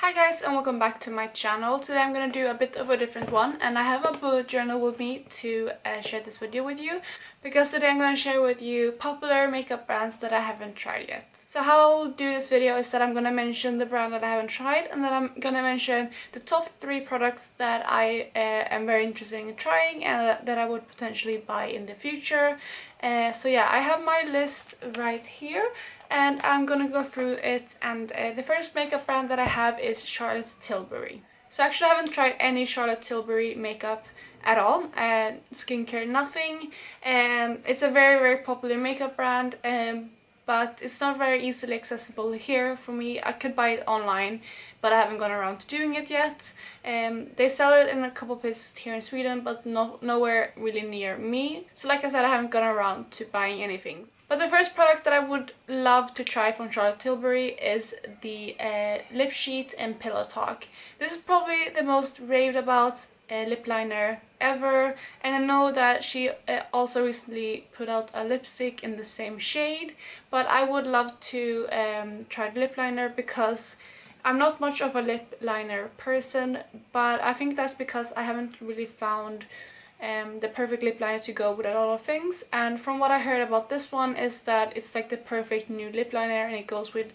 Hi guys, and welcome back to my channel. Today I'm going to do a bit of a different one, and I have a bullet journal with me to share this video with you, because today I'm going to share with you popular makeup brands that I haven't tried yet. So how I'll do this video is that I'm going to mention the brand that I haven't tried, and then I'm going to mention the top 3 products that I am very interested in trying and that I would potentially buy in the future. So yeah, I have my list right here, and I'm gonna go through it. And the first makeup brand that I have is Charlotte Tilbury. So actually I haven't tried any Charlotte Tilbury makeup at all, skincare, nothing. It's a very popular makeup brand, but it's not very easily accessible here for me. I could buy it online, but I haven't gone around to doing it yet. They sell it in a couple places here in Sweden, but nowhere really near me. So like I said, I haven't gone around to buying anything. But the first product that I would love to try from Charlotte Tilbury is the Lip Sheet and Pillow Talk. This is probably the most raved about lip liner ever, and I know that she also recently put out a lipstick in the same shade, but I would love to try the lip liner because I'm not much of a lip liner person, but I think that's because I haven't really found the perfect lip liner to go with a lot of things. And from what I heard about this one is that it's like the perfect nude lip liner, and it goes with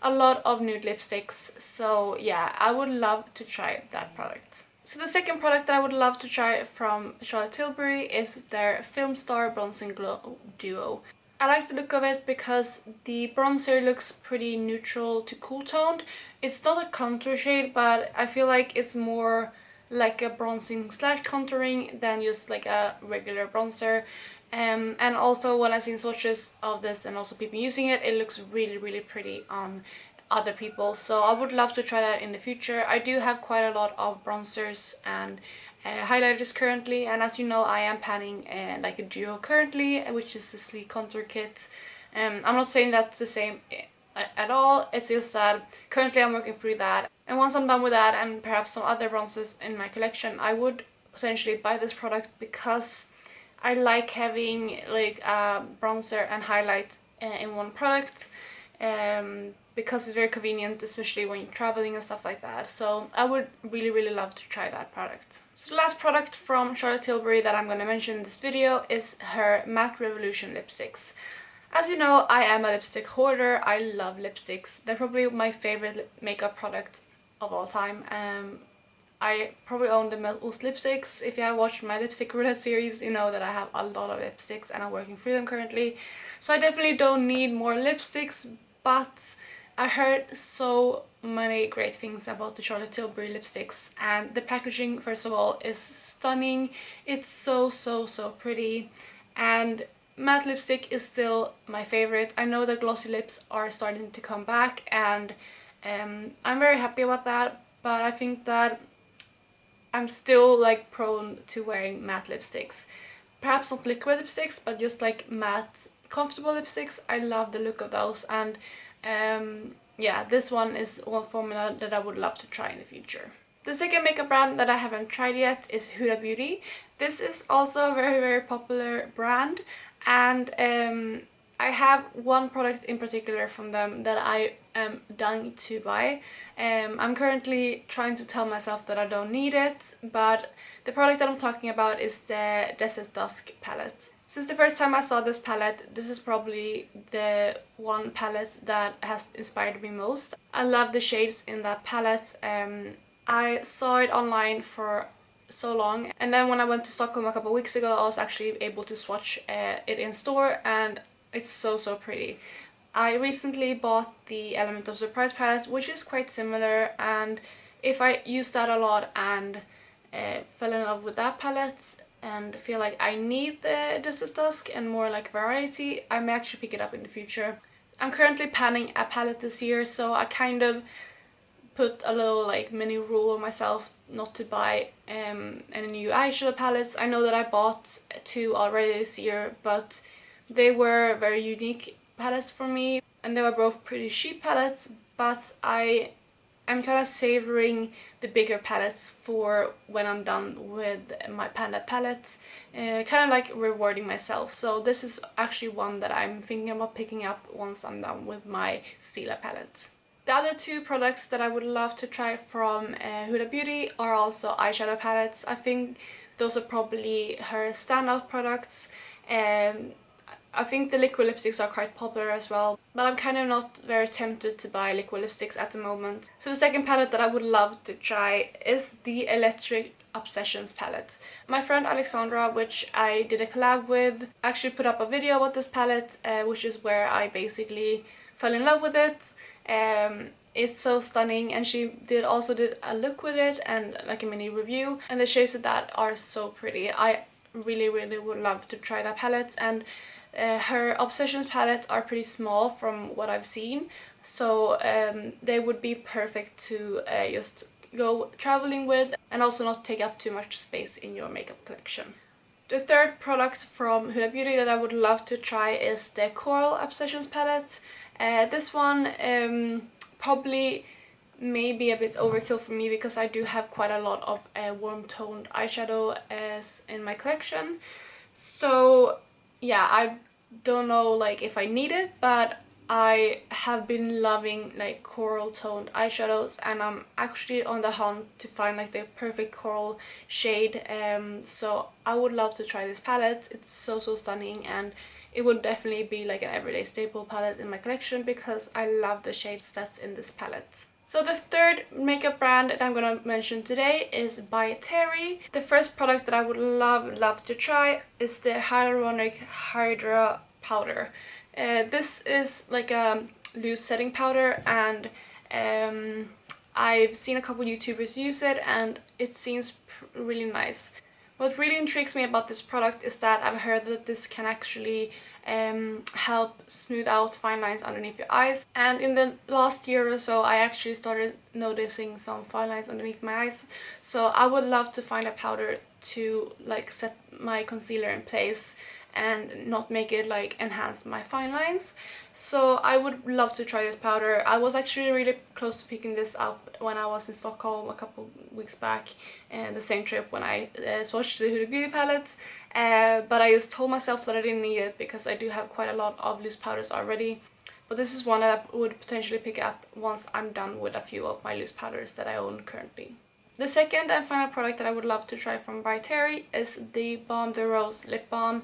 a lot of nude lipsticks. So yeah, I would love to try that product. So the second product that I would love to try from Charlotte Tilbury is their Film Star Bronzing Glow Duo. I like the look of it because the bronzer looks pretty neutral to cool toned. It's not a contour shade, but I feel like it's more like a bronzing slash contouring than just like a regular bronzer. And also when I've seen swatches of this and also people using it, it looks really pretty on other people. So I would love to try that in the future. I do have quite a lot of bronzers and highlighters currently, and as you know, I am panning like a duo currently, which is the Sleek Contour Kit. I'm not saying that's the same at all, it's just that currently I'm working through that, and once I'm done with that and perhaps some other bronzers in my collection, I would potentially buy this product because I like having like a bronzer and highlight in one product, because it's very convenient, especially when you're traveling and stuff like that. So I would really love to try that product. So the last product from Charlotte Tilbury that I'm going to mention in this video is her Matte Revolution lipsticks. As you know, I am a lipstick hoarder. I love lipsticks. They're probably my favorite makeup product of all time. I probably own the most lipsticks. If you have watched my lipstick roulette series, you know that I have a lot of lipsticks and I'm working through them currently. So I definitely don't need more lipsticks, but I heard so many great things about the Charlotte Tilbury lipsticks, and the packaging, first of all, is stunning. It's so pretty, and matte lipstick is still my favorite. I know that glossy lips are starting to come back, and I'm very happy about that, but I think that I'm still like prone to wearing matte lipsticks. Perhaps not liquid lipsticks, but just like matte comfortable lipsticks. I love the look of those, and yeah, this one is one formula that I would love to try in the future. The second makeup brand that I haven't tried yet is Huda Beauty. This is also a very popular brand, and I have one product in particular from them that I am dying to buy. I'm currently trying to tell myself that I don't need it, but the product that I'm talking about is the Dusk palette. Since the first time I saw this palette, this is probably the one palette that has inspired me most. I love the shades in that palette. I saw it online for so long, and then when I went to Stockholm a couple of weeks ago, I was actually able to swatch it in store, and it's so pretty. I recently bought the Element of Surprise palette, which is quite similar, and if I use that a lot and fell in love with that palette and feel like I need the Dusk and more like variety, I may actually pick it up in the future. I'm currently panning a palette this year, so I kind of put a little like mini rule on myself not to buy any new eyeshadow palettes. I know that I bought 2 already this year, but they were very unique palettes for me, and they were both pretty cheap palettes, but I'm kind of savoring the bigger palettes for when I'm done with my Panda palettes, kind of like rewarding myself. So this is actually one that I'm thinking about picking up once I'm done with my Stila palette. The other two products that I would love to try from Huda Beauty are also eyeshadow palettes. I think those are probably her standout products. I think the liquid lipsticks are quite popular as well, but I'm kind of not very tempted to buy liquid lipsticks at the moment. So the second palette that I would love to try is the Electric Obsessions palette. My friend Alexandra, which I did a collab with, actually put up a video about this palette, which is where I basically fell in love with it. It's so stunning, and she also did a look with it and like a mini review, and the shades of that are so pretty. I really would love to try that palette, and her Obsessions palette are pretty small from what I've seen, so they would be perfect to just go traveling with and also not take up too much space in your makeup collection. The third product from Huda Beauty that I would love to try is the Coil Obsessions palette. This one probably may be a bit overkill for me because I do have quite a lot of warm toned eyeshadow in my collection. So yeah, I don't know like if I need it, but I have been loving like coral toned eyeshadows, and I'm actually on the hunt to find like the perfect coral shade. So I would love to try this palette. It's so stunning, and it would definitely be like an everyday staple palette in my collection because I love the shades that's in this palette. So the third makeup brand that I'm gonna mention today is by Terry. The first product that I would love to try is the Hyaluronic Hydra powder. This is like a loose setting powder, and I've seen a couple YouTubers use it and it seems really nice. What really intrigues me about this product is that I've heard that this can actually help smooth out fine lines underneath your eyes, and in the last year or so I actually started noticing some fine lines underneath my eyes, so I would love to find a powder to like set my concealer in place and not make it like enhance my fine lines. So I would love to try this powder. I was actually really close to picking this up when I was in Stockholm a couple weeks back, and the same trip when I swatched the Huda Beauty palettes, but I just told myself that I didn't need it because I do have quite a lot of loose powders already. But this is one that I would potentially pick up once I'm done with a few of my loose powders that I own currently. The second and final product that I would love to try from by Terry is the Balm the Rose lip balm.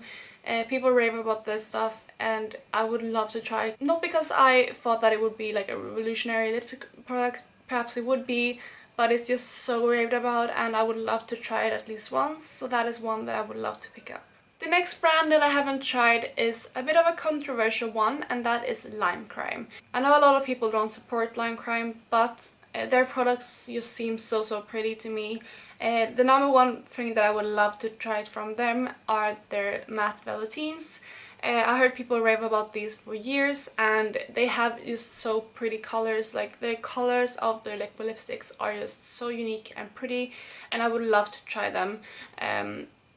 People rave about this stuff and I would love to try it. Not because I thought that it would be like a revolutionary lipstick product, perhaps it would be, but it's just so raved about and I would love to try it at least once, so that is one that I would love to pick up. The next brand that I haven't tried is a bit of a controversial one, and that is Limecrime. I know a lot of people don't support Limecrime, but their products just seem so pretty to me. The number one thing that I would love to try it from them are their matte Velvetines. I heard people rave about these for years and they have just so pretty colors. Like the colors of their liquid lipsticks are just so unique and pretty, and I would love to try them.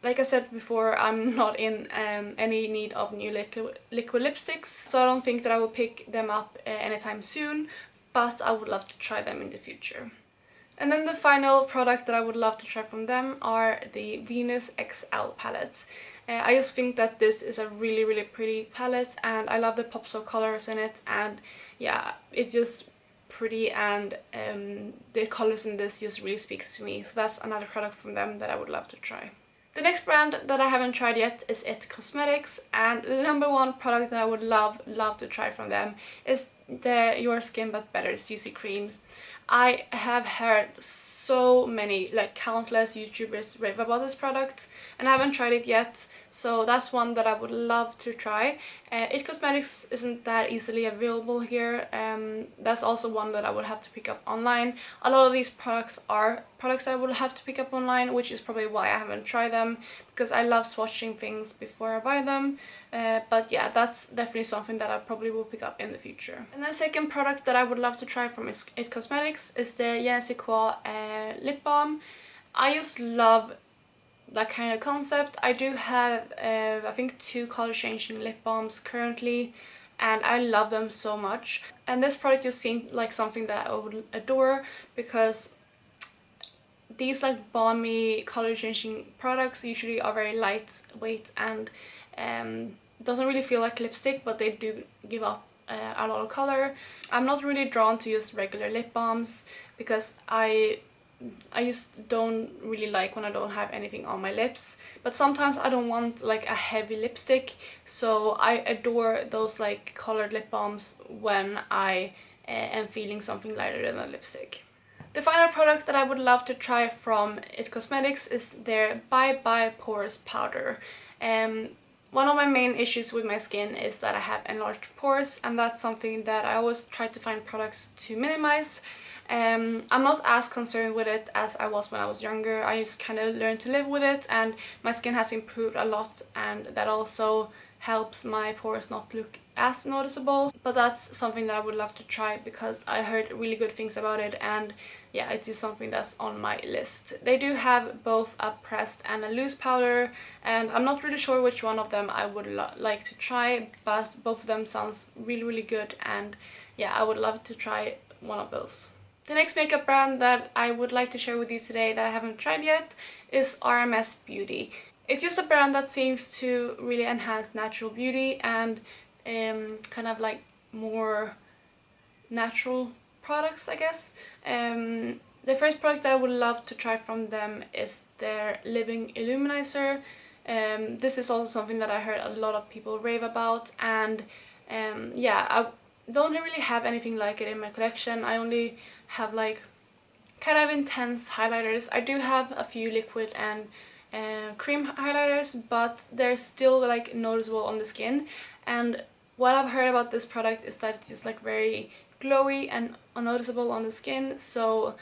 Like I said before, I'm not in any need of new liquid lipsticks, so I don't think that I will pick them up anytime soon, but I would love to try them in the future. And then the final product that I would love to try from them are the Venus XL palettes. I just think that this is a really pretty palette and I love the pops of colors in it, and yeah, it's just pretty, and the colors in this just really speaks to me, so that's another product from them that I would love to try. The next brand that I haven't tried yet is It Cosmetics, and the number one product that I would love to try from them is the Your Skin But Better CC creams. I have heard so many, like countless YouTubers rave about this product and I haven't tried it yet, so that's one that I would love to try. It Cosmetics isn't that easily available here, that's also one that I would have to pick up online. A lot of these products are products I would have to pick up online, which is probably why I haven't tried them, because I love swatching things before I buy them. But yeah, that's definitely something that I probably will pick up in the future. And the second product that I would love to try from It Cosmetics is the Quoi lip balm. I just love that kind of concept. I do have I think 2 color changing lip balms currently and I love them so much, and this product just seemed like something that I would adore, because these like balmy color changing products usually are very lightweight and doesn't really feel like lipstick, but they do give up a lot of color. I'm not really drawn to use regular lip balms because I just don't really like when I don't have anything on my lips, but sometimes I don't want like a heavy lipstick, so I adore those like colored lip balms when I am feeling something lighter than a lipstick. The final product that I would love to try from IT Cosmetics is their Bye Bye Pores powder. One of my main issues with my skin is that I have enlarged pores, and that's something that I always try to find products to minimize. I'm not as concerned with it as I was when I was younger. I just kind of learned to live with it, and my skin has improved a lot, and that also helps my pores not look as noticeable. But that's something that I would love to try because I heard really good things about it, and yeah, it's just something that's on my list. They do have both a pressed and a loose powder, and I'm not really sure which one of them I would like to try, but both of them sounds really good, and yeah, I would love to try one of those. The next makeup brand that I would like to share with you today that I haven't tried yet is Rms Beauty. It's just a brand that seems to really enhance natural beauty and kind of like more natural products, I guess. The first product that I would love to try from them is their Living Luminizer. This is also something that I heard a lot of people rave about, and yeah, I don't really have anything like it in my collection. I only have like kind of intense highlighters. I do have a few liquid and cream highlighters, but they're still like noticeable on the skin, and what I've heard about this product is that it's just like very glowy and unnoticeable on the skin, so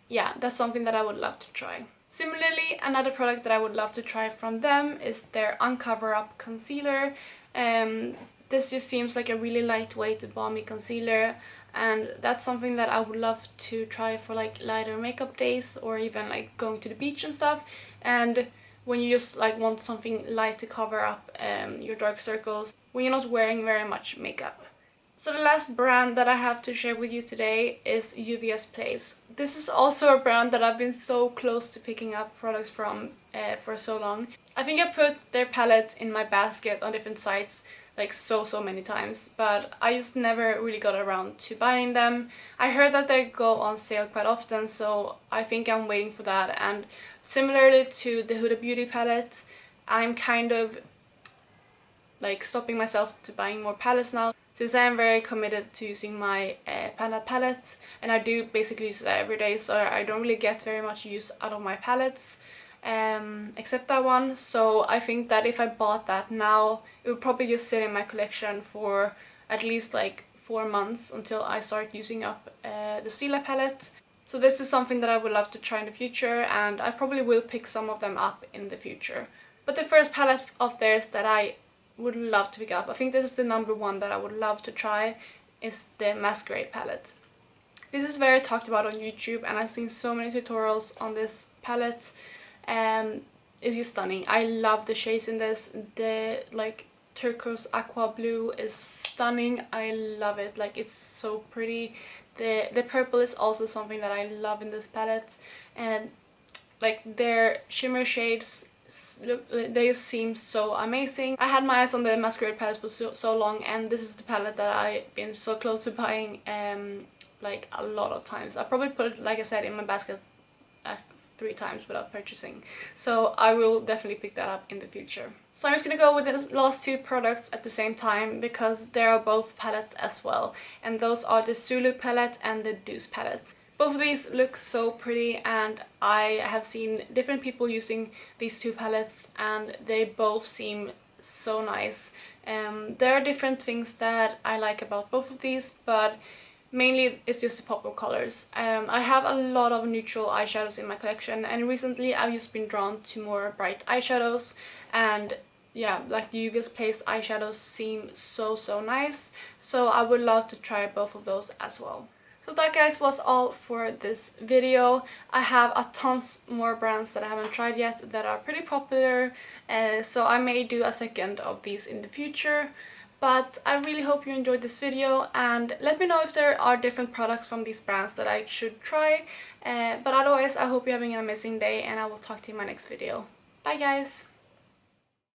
yeah, that's something that I would love to try. Similarly, another product that I would love to try from them is their Uncover Up Concealer. This just seems like a really lightweight balmy concealer, and that's something that I would love to try for like lighter makeup days or even like going to the beach and stuff, and when you just like want something light to cover up your dark circles when you're not wearing very much makeup. So the last brand that I have to share with you today is Juvia's Place. This is also a brand that I've been so close to picking up products from for so long. I think I put their palettes in my basket on different sites like so many times, but I just never really got around to buying them. I heard that they go on sale quite often, so I think I'm waiting for that. And similarly to the Huda Beauty palette, I'm kind of like stopping myself to buying more palettes now, since I am very committed to using my Panda palette, and I do basically use that every day, so I don't really get very much use out of my palettes, except that one. So I think that if I bought that now, it would probably just sit in my collection for at least like 4 months until I start using up the Stila palette. So this is something that I would love to try in the future, and I probably will pick some of them up in the future. But the first palette of theirs that I would love to pick up, I think this is the number one that I would love to try, is the Masquerade palette. This is very talked about on YouTube, and I've seen so many tutorials on this palette, and it's just stunning. I love the shades in this. The like turquoise aqua blue is stunning. I love it, like it's so pretty. The purple is also something that I love in this palette, and like their shimmer shades look, they just seem so amazing. I had my eyes on the Masquerade palette for so long, and this is the palette that I've been so close to buying like a lot of times. I probably put it, like I said, in my basket 3 times without purchasing, so I will definitely pick that up in the future. So I'm just gonna go with the last 2 products at the same time because they are both palettes as well, and those are the Sulu palette and the Deuce palette. Both of these look so pretty, and I have seen different people using these 2 palettes, and they both seem so nice. There are different things that I like about both of these, but mainly it's just the pop of colors. I have a lot of neutral eyeshadows in my collection, and recently I've just been drawn to more bright eyeshadows, and yeah, like the Juvia's Place eyeshadows seem so nice, so I would love to try both of those as well. So that, guys, was all for this video. I have a tons more brands that I haven't tried yet that are pretty popular, so I may do a second of these in the future. But I really hope you enjoyed this video, and let me know if there are different products from these brands that I should try. But otherwise, I hope you're having an amazing day, and I will talk to you in my next video. Bye, guys!